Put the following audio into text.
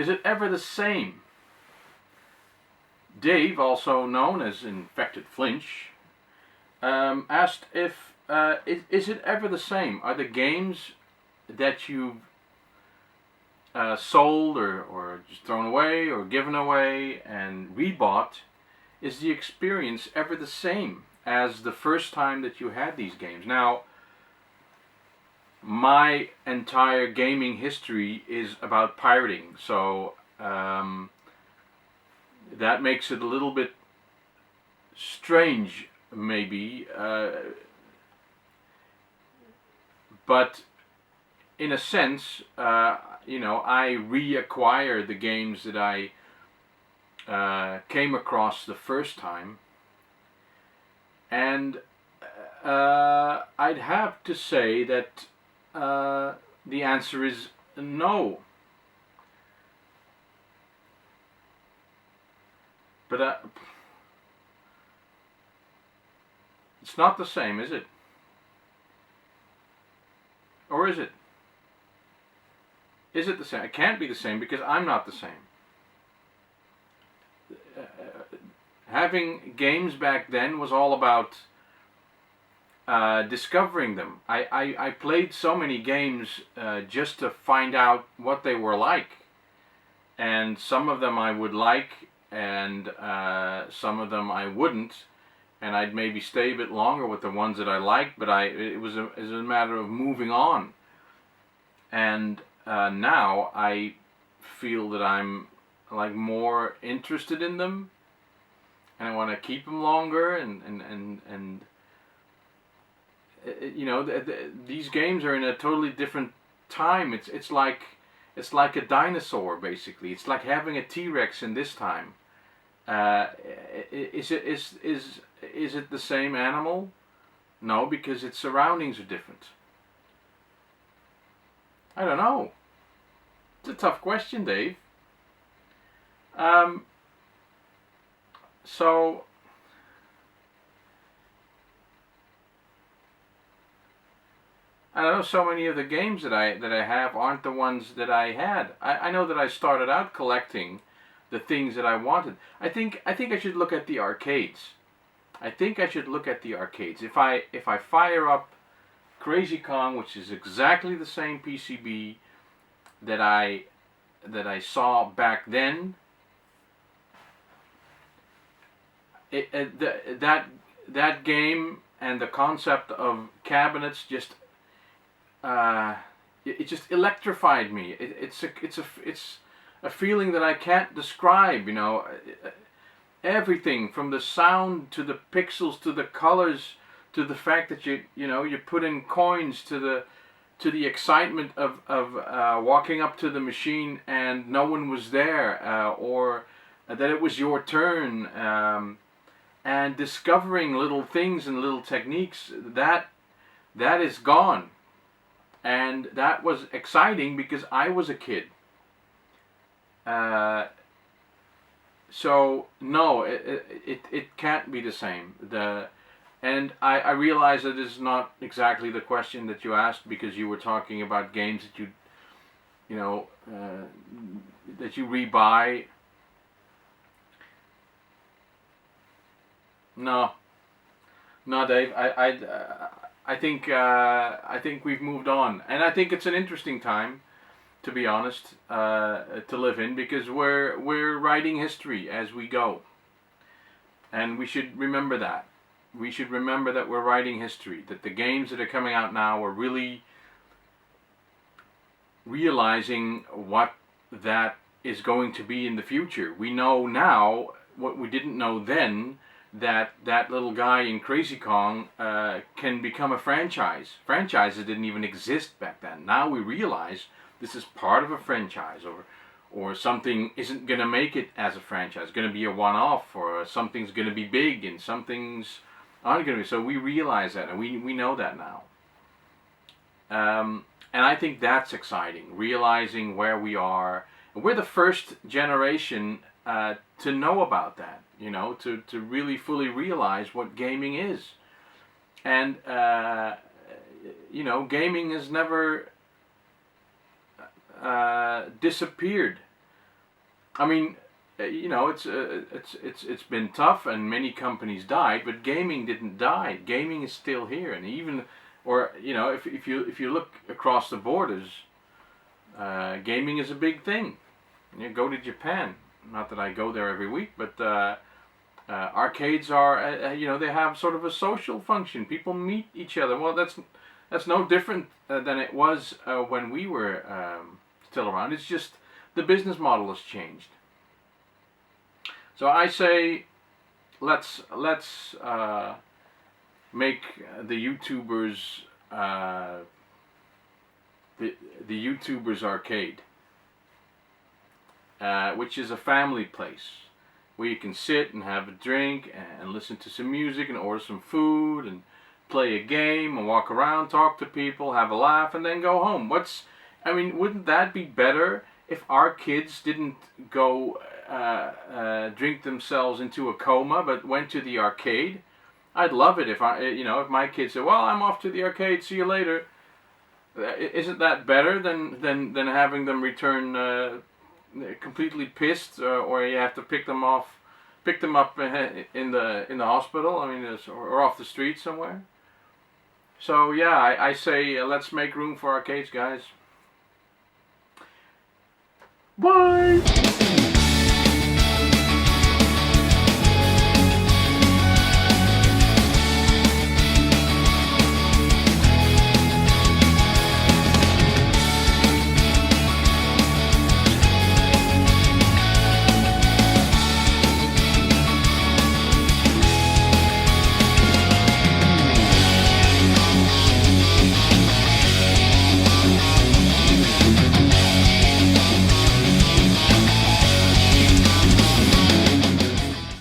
it ever the same? Dave, also known as InfectedFlinch, asked if is it ever the same? Are the games that you've sold or just thrown away or given away and rebought, is the experience ever the same as the first time that you had these games? Now, my entire gaming history is about pirating, so that makes it a little bit strange, maybe, but in a sense, I reacquire the games that I came across the first time, and I'd have to say that the answer is no. But it's not the same, is it? Or is it? Is it the same? It can't be the same because I'm not the same. Having games back then was all about discovering them. I played so many games just to find out what they were like. And some of them I would like, and some of them I wouldn't. And I'd maybe stay a bit longer with the ones that I liked, but it was a matter of moving on. And now I feel that I'm like more interested in them, and I want to keep them longer, and these games are in a totally different time. It's like a dinosaur, basically. It's like having a T-Rex in this time. Is it the same animal? No, because its surroundings are different. I don't know. It's a tough question, Dave. So I don't know. So many of the games that I have aren't the ones that I had. I know that I started out collecting the things that I wanted. I think I should look at the arcades. If I fire up Crazy Kong, which is exactly the same PCB that I saw back then, that game and the concept of cabinets just it just electrified me. It's a feeling that I can't describe. Everything from the sound to the pixels to the colors to the fact that you put in coins to the excitement of walking up to the machine and no one was there, or that it was your turn, and discovering little things and little techniques that is gone. And that was exciting because I was a kid. So no, it can't be the same. And I realize that this is not exactly the question that you asked, because you were talking about games that that you rebuy. No, Dave. I think we've moved on, and I think it's an interesting time, to be honest, to live in, because we're writing history as we go, and we should remember that. We should remember that we're writing history. That the games that are coming out now are really realizing what that is going to be in the future. We know now what we didn't know then, that little guy in Crazy Kong can become a franchise. Franchises didn't even exist back then. Now we realize this is part of a franchise, or something isn't going to make it as a franchise. It's going to be a one-off, or something's going to be big and some things aren't going to be. So we realize that, and we know that now. And I think that's exciting, realizing where we are. We're the first generation to know about that, to really fully realize what gaming is. And, gaming has never disappeared I mean, you know, it's been tough, and many companies died, but gaming didn't die. Gaming is still here, and even, or you know, if you look across the borders, gaming is a big thing. You go to Japan. Not that I go there every week, but arcades are, you know, they have sort of a social function. People meet each other. Well, that's no different than it was when we were still around. It's just the business model has changed. So I say, let's make the YouTubers the YouTubers arcade, which is a family place where you can sit and have a drink and listen to some music and order some food and play a game and walk around, talk to people, have a laugh, and then go home. I mean, wouldn't that be better if our kids didn't go drink themselves into a coma, but went to the arcade? I'd love it if if my kids said, "Well, I'm off to the arcade. See you later." Isn't that better than having them return completely pissed, or you have to pick them up in the hospital? I mean, or off the street somewhere. So yeah, I say let's make room for arcades, guys. Bye.